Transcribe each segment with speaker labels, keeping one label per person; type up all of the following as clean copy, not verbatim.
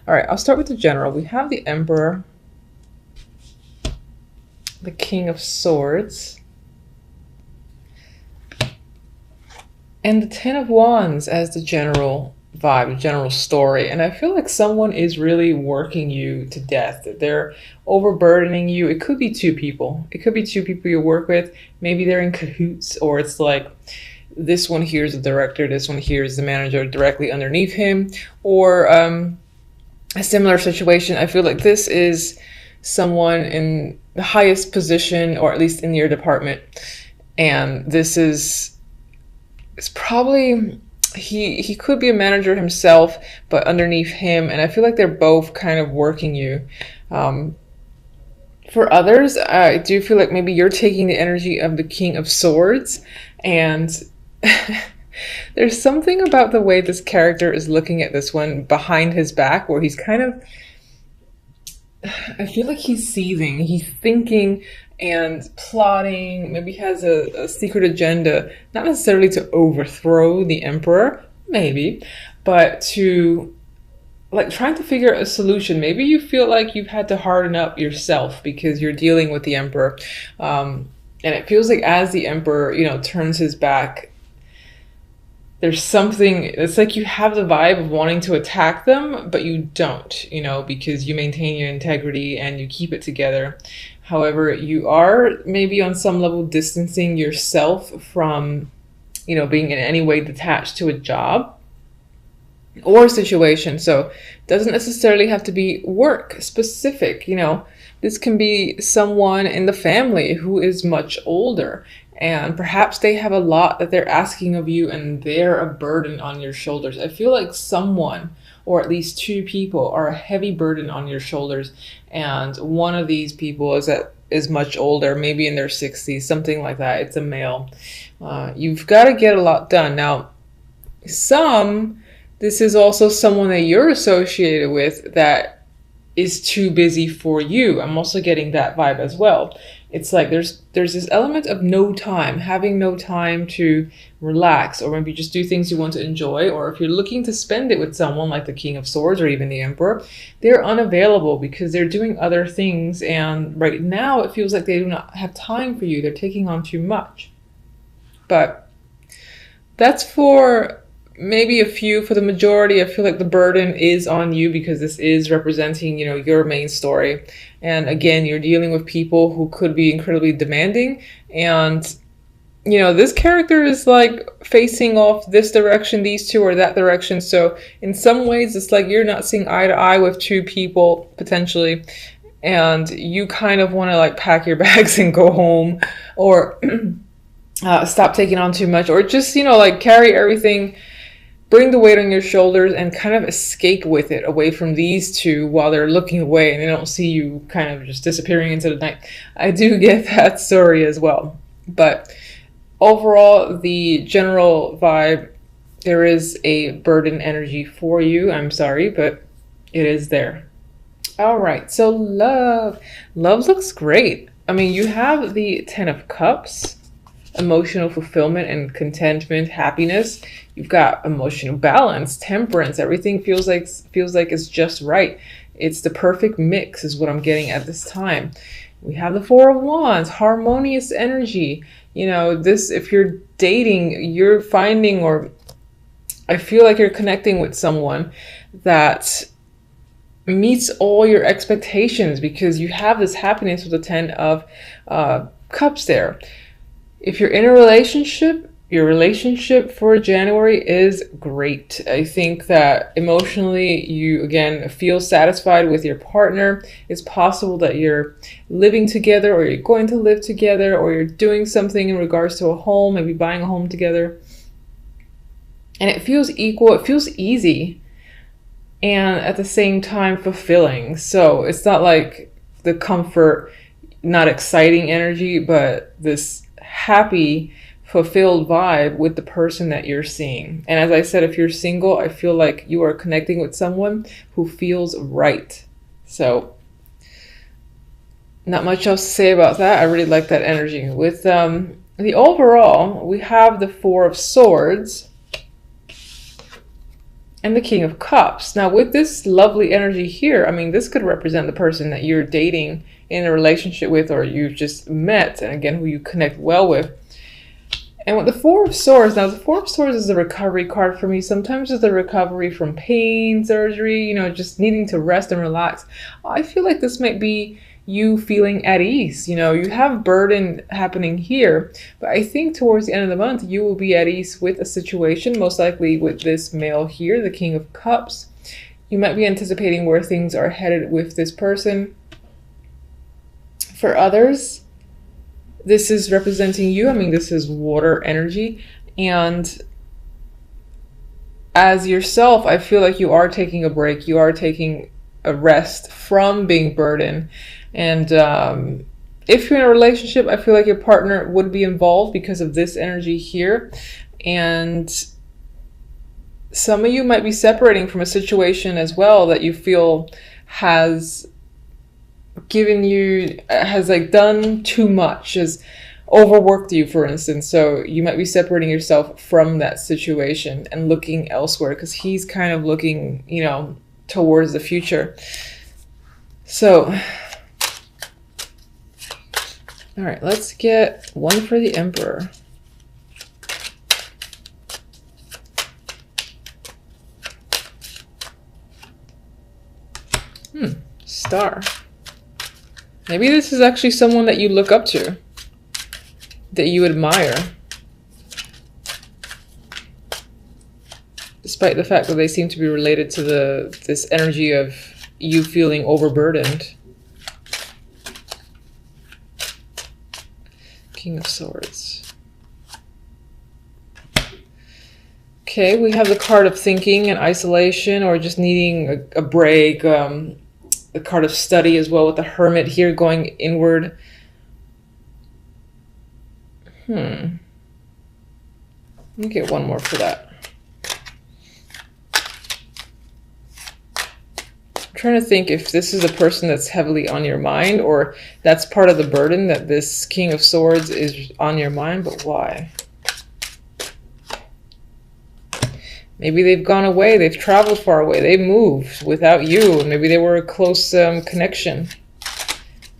Speaker 1: All right, I'll start with the general. We have the Emperor, the King of Swords, and the Ten of Wands as the general vibe, the general story. And I feel like someone is really working you to death. They're overburdening you. It could be two people. It could be two people you work with. Maybe they're in cahoots, or it's like this one here is the director, this one here is the manager directly underneath him, or a similar situation. I feel like this is someone in the highest position, or at least in your department, and this is probably he could be a manager himself, but underneath him, and I feel like they're both kind of working you. For others, I do feel like maybe you're taking the energy of the King of Swords, and there's something about the way this character is looking at this one behind his back, where he's kind of, I feel like he's seething, he's thinking and plotting, maybe has a secret agenda, not necessarily to overthrow the Emperor, maybe, but to like trying to figure out a solution. Maybe you feel like you've had to harden up yourself because you're dealing with the Emperor. And it feels like as the Emperor, you know, turns his back, there's something, it's like you have the vibe of wanting to attack them, but you don't, you know, because you maintain your integrity and you keep it together. However, you are maybe on some level distancing yourself from, you know, being in any way detached to a job or a situation. So it doesn't necessarily have to be work specific, you know. This can be someone in the family who is much older, and perhaps they have a lot that they're asking of you and they're a burden on your shoulders. I feel like someone, or at least two people, are a heavy burden on your shoulders, and one of these people is much older, maybe in their 60s, something like that. It's a male. You've got to get a lot done. Now, this is also someone that you're associated with that is too busy for you. I'm also getting that vibe as well. It's like there's this element of having no time to relax, or maybe just do things you want to enjoy. Or if you're looking to spend it with someone like the King of Swords or even the Emperor, they're unavailable because they're doing other things. And right now it feels like they do not have time for you. They're taking on too much. But that's for maybe a few. For the majority, I feel like the burden is on you because this is representing, you know, your main story. And again, you're dealing with people who could be incredibly demanding. And, you know, this character is like facing off this direction, these two, or that direction. So in some ways, it's like you're not seeing eye to eye with two people potentially. And you kind of want to like pack your bags and go home, or stop taking on too much, or just, you know, like carry everything, bring the weight on your shoulders and kind of escape with it away from these two while they're looking away and they don't see you kind of just disappearing into the night. I do get that story as well. But overall, the general vibe, there is a burden energy for you. I'm sorry, but it is there. All right, so love. Love looks great. I mean, you have the Ten of Cups, emotional fulfillment and contentment, happiness. You've got emotional balance, temperance. Everything feels like it's just right. It's the perfect mix is what I'm getting at this time. We have the Four of Wands, harmonious energy. You know, this, if you're dating, you're finding, or I feel like you're connecting with someone that meets all your expectations because you have this happiness with the Ten of Cups there. If you're in a relationship, your relationship for January is great. I think that emotionally you, again, feel satisfied with your partner. It's possible that you're living together, or you're going to live together, or you're doing something in regards to a home, maybe buying a home together. And it feels equal, it feels easy, and at the same time fulfilling. So it's not like the comfort, not exciting energy, but this happy, fulfilled vibe with the person that you're seeing. And as I said, if you're single, I feel like you are connecting with someone who feels right. So not much else to say about that. I really like that energy. With the overall, we have the Four of Swords and the King of Cups. Now with this lovely energy here, I mean, this could represent the person that you're dating, in a relationship with, or you've just met, and again, who you connect well with. And with the Four of Swords, now the Four of Swords is a recovery card for me. Sometimes it's a recovery from pain, surgery, you know, just needing to rest and relax. I feel like this might be you feeling at ease. You know, you have burden happening here, but I think towards the end of the month, you will be at ease with a situation, most likely with this male here, the King of Cups. You might be anticipating where things are headed with this person. For others, this is representing you. I mean, this is water energy. And as yourself, I feel like you are taking a break. You are taking a rest from being burdened. And if you're in a relationship, I feel like your partner would be involved because of this energy here. And some of you might be separating from a situation as well that you feel has given you, has like done too much, has overworked you, for instance. So you might be separating yourself from that situation and looking elsewhere, because he's kind of looking, you know, towards the future. So, all right, let's get one for the Emperor. Star. Maybe this is actually someone that you look up to, that you admire, despite the fact that they seem to be related to this energy of you feeling overburdened. King of Swords. Okay, we have the card of thinking and isolation, or just needing a break. The card of study as well, with the Hermit here going inward. Let me get one more for that. I'm trying to think if this is a person that's heavily on your mind, or that's part of the burden, that this King of Swords is on your mind, but why? Maybe they've gone away, they've traveled far away, they moved without you, and maybe they were a close connection.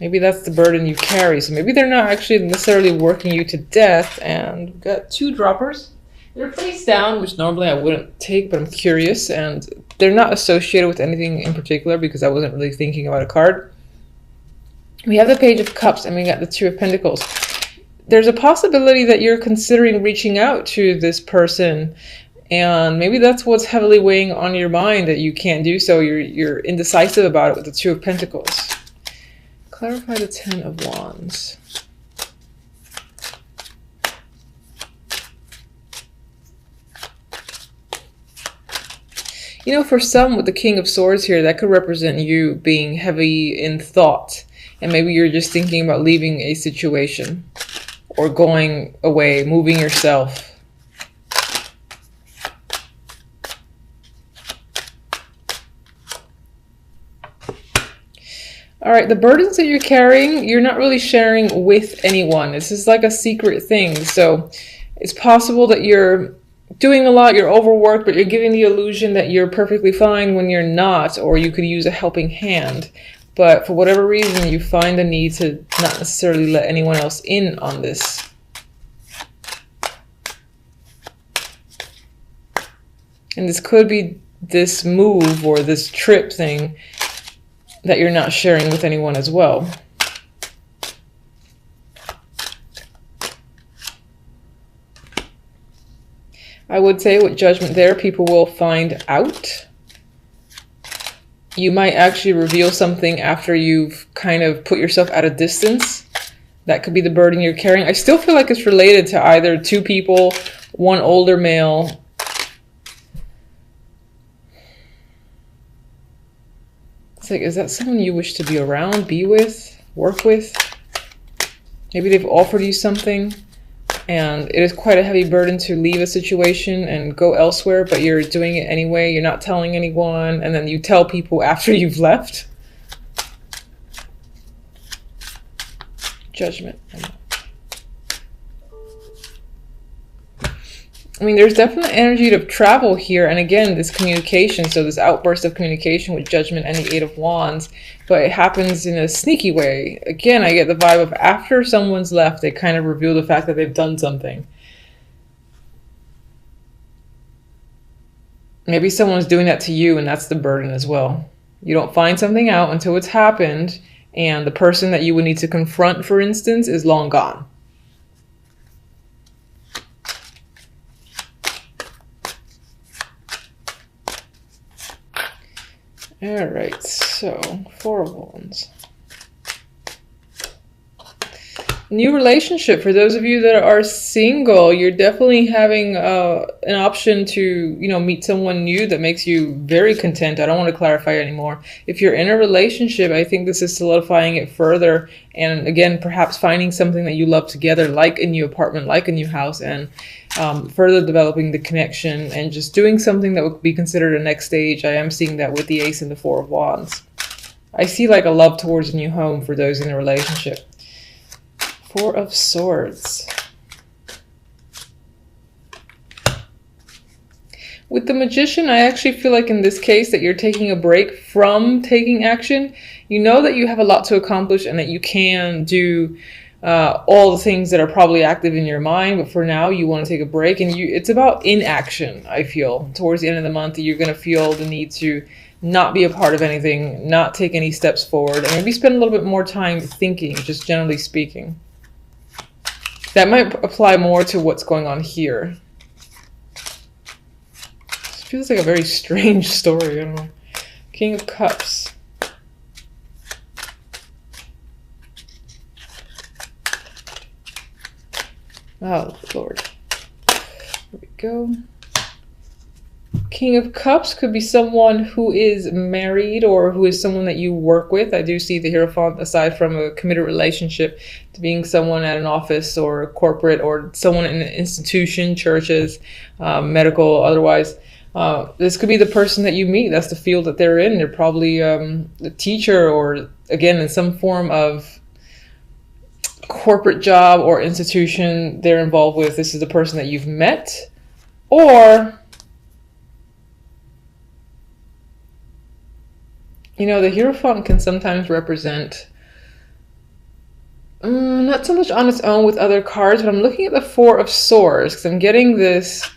Speaker 1: Maybe that's the burden you carry. So maybe they're not actually necessarily working you to death. And we've got two droppers. They're face down, which normally I wouldn't take, but I'm curious. And they're not associated with anything in particular because I wasn't really thinking about a card. We have the Page of Cups, and we got the Two of Pentacles. There's a possibility that you're considering reaching out to this person, and maybe that's what's heavily weighing on your mind, that you can't do so. You're indecisive about it with the Two of Pentacles. Clarify the Ten of Wands. You know, for some with the King of Swords here, that could represent you being heavy in thought. And maybe you're just thinking about leaving a situation or going away, moving yourself. All right, the burdens that you're carrying, you're not really sharing with anyone. This is like a secret thing. So it's possible that you're doing a lot, you're overworked, but you're giving the illusion that you're perfectly fine when you're not, or you could use a helping hand. But for whatever reason, you find the need to not necessarily let anyone else in on this. And this could be this move or this trip thing that you're not sharing with anyone as well. I would say with Judgment there, people will find out. You might actually reveal something after you've kind of put yourself at a distance. That could be the burden you're carrying. I still feel like it's related to either two people, one older male. It's like, is that someone you wish to be around, be with, work with? Maybe they've offered you something and it is quite a heavy burden to leave a situation and go elsewhere, but you're doing it anyway. You're not telling anyone, and then you tell people after you've left. Judgment. I mean, there's definitely energy to travel here. And again, this communication, so this outburst of communication with Judgment and the Eight of Wands, but it happens in a sneaky way. Again, I get the vibe of after someone's left, they kind of reveal the fact that they've done something. Maybe someone's doing that to you, and that's the burden as well. You don't find something out until it's happened, and the person that you would need to confront, for instance, is long gone. All right, so Four of Wands. New relationship. For those of you that are single, you're definitely having an option to, meet someone new that makes you very content. I don't want to clarify anymore. If you're in a relationship, I think this is solidifying it further. And again, perhaps finding something that you love together, like a new apartment, like a new house, and further developing the connection and just doing something that would be considered a next stage. I am seeing that with the Ace and the Four of Wands. I see like a love towards a new home for those in a relationship. Four of Swords. With the Magician, I actually feel like in this case that you're taking a break from taking action. You know that you have a lot to accomplish and that you can do all the things that are probably active in your mind, but for now you want to take a break, and it's about inaction. I feel towards the end of the month you're going to feel the need to not be a part of anything, not take any steps forward, and maybe spend a little bit more time thinking, just generally speaking. That might apply more to what's going on here. This feels like a very strange story. I don't know. King of Cups. Oh, Lord. There we go. King of Cups could be someone who is married or who is someone that you work with. I do see the Hierophant, aside from a committed relationship, to being someone at an office or corporate or someone in an institution, churches, medical, otherwise. This could be the person that you meet. That's the field that they're in. They're probably a teacher or, again, in some form of corporate job or institution they're involved with. This is the person that you've met. Or the Hierophant can sometimes represent, not so much on its own with other cards, but I'm looking at the Four of Swords because I'm getting this,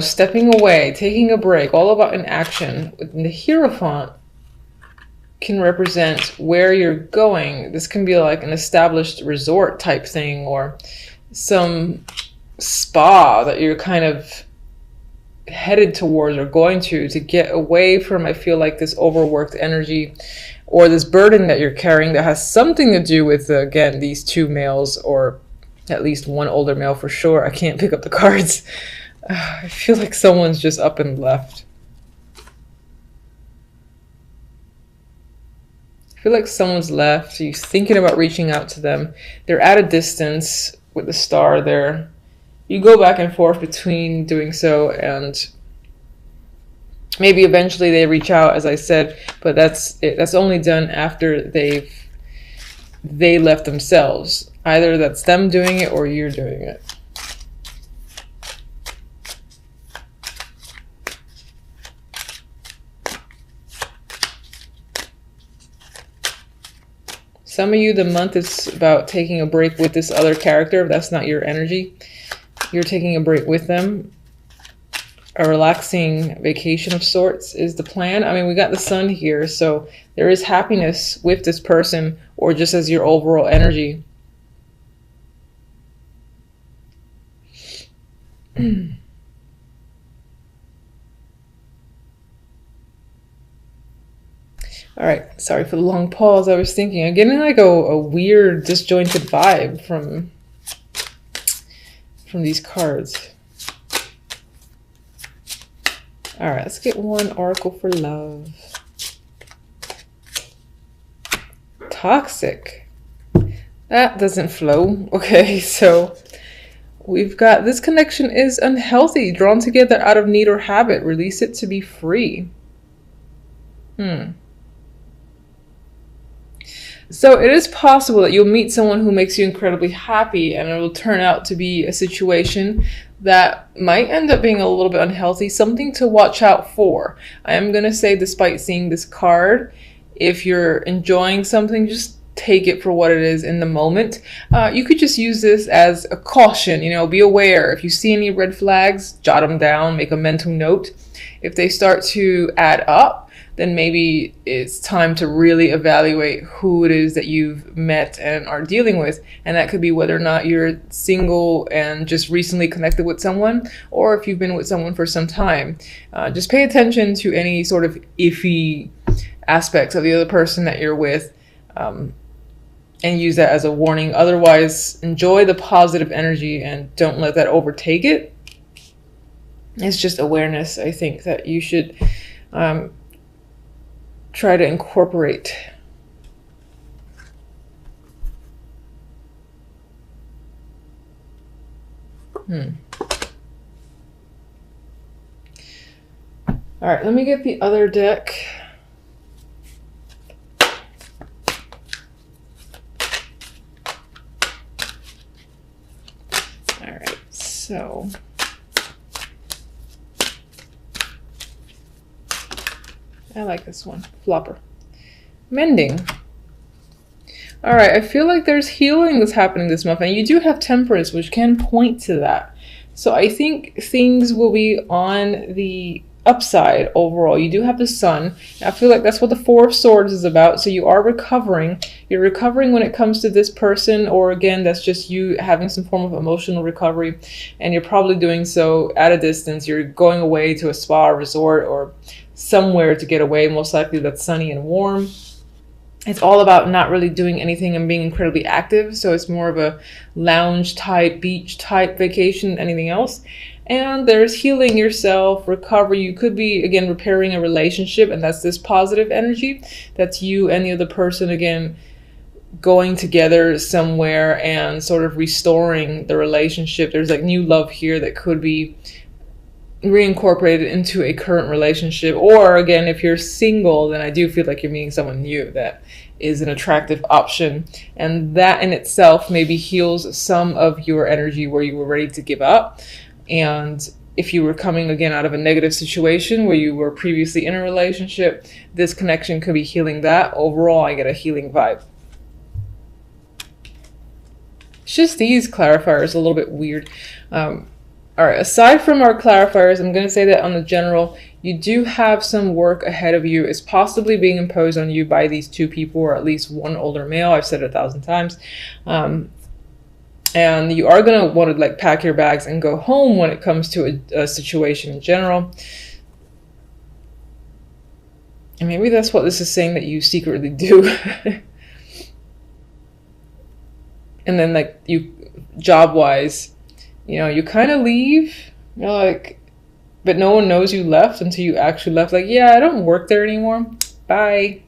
Speaker 1: stepping away, taking a break, all about inaction. The Hierophant can represent where you're going. This can be like an established resort type thing or some spa that you're kind of headed towards or going to get away from, I feel like, this overworked energy or this burden that you're carrying that has something to do with, again, these two males, or at least one older male for sure. I can't pick up the cards. I feel like someone's just up and left. I feel like someone's left. You're thinking about reaching out to them. They're at a distance with the star there. You go back and forth between doing so, and maybe eventually they reach out, as I said, but that's only done after they left themselves. Either that's them doing it or you're doing it. Some of you, the month is about taking a break with this other character. If that's not your energy, you're taking a break with them. A relaxing vacation of sorts is the plan. I mean, we got the Sun here, so there is happiness with this person, or just as your overall energy. All right, sorry for the long pause. I was thinking, I'm getting like a weird disjointed vibe from these cards. All right, let's get one oracle for love. Toxic. That doesn't flow. Okay, so we've got this connection is unhealthy, drawn together out of need or habit. Release it to be free. So it is possible that you'll meet someone who makes you incredibly happy, and it will turn out to be a situation that might end up being a little bit unhealthy, something to watch out for. I am going to say, despite seeing this card, if you're enjoying something, just take it for what it is in the moment. You could just use this as a caution, be aware. If you see any red flags, jot them down, make a mental note. If they start to add up, then maybe it's time to really evaluate who it is that you've met and are dealing with. And that could be whether or not you're single and just recently connected with someone, or if you've been with someone for some time. Just pay attention to any sort of iffy aspects of the other person that you're with, and use that as a warning. Otherwise, enjoy the positive energy and don't let that overtake it. It's just awareness, I think, that you should try to incorporate. All right, let me get the other deck. All right, so I like this one, Flopper. Mending. All right, I feel like there's healing that's happening this month, and you do have Temperance, which can point to that. So I think things will be on the upside overall. You do have the Sun. I feel like that's what the Four of Swords is about. So you are recovering. You're recovering when it comes to this person, or again, that's just you having some form of emotional recovery, and you're probably doing so at a distance. You're going away to a spa, resort, or somewhere to get away. Most likely that's sunny and warm. It's all about not really doing anything and being incredibly active. So it's more of a lounge type, beach type vacation than anything else. And there's healing yourself, recovery. You could be, again, repairing a relationship, and that's this positive energy. That's you and the other person, again, going together somewhere and sort of restoring the relationship. There's like new love here that could be reincorporated into a current relationship. Or again, if you're single, then I do feel like you're meeting someone new that is an attractive option, and that in itself maybe heals some of your energy where you were ready to give up. And if you were coming again out of a negative situation where you were previously in a relationship, this connection could be healing that. Overall, I get a healing vibe. It's just these clarifiers a little bit weird. All right, aside from our clarifiers, I'm going to say that on the general, you do have some work ahead of you. It's possibly being imposed on you by these two people, or at least one older male. I've said it 1,000 times. And you are going to want to like pack your bags and go home when it comes to a situation in general. And maybe that's what this is saying that you secretly do. And then like you, job-wise, you kind of leave, you're like, but no one knows you left until you actually left. Like, yeah, I don't work there anymore. Bye.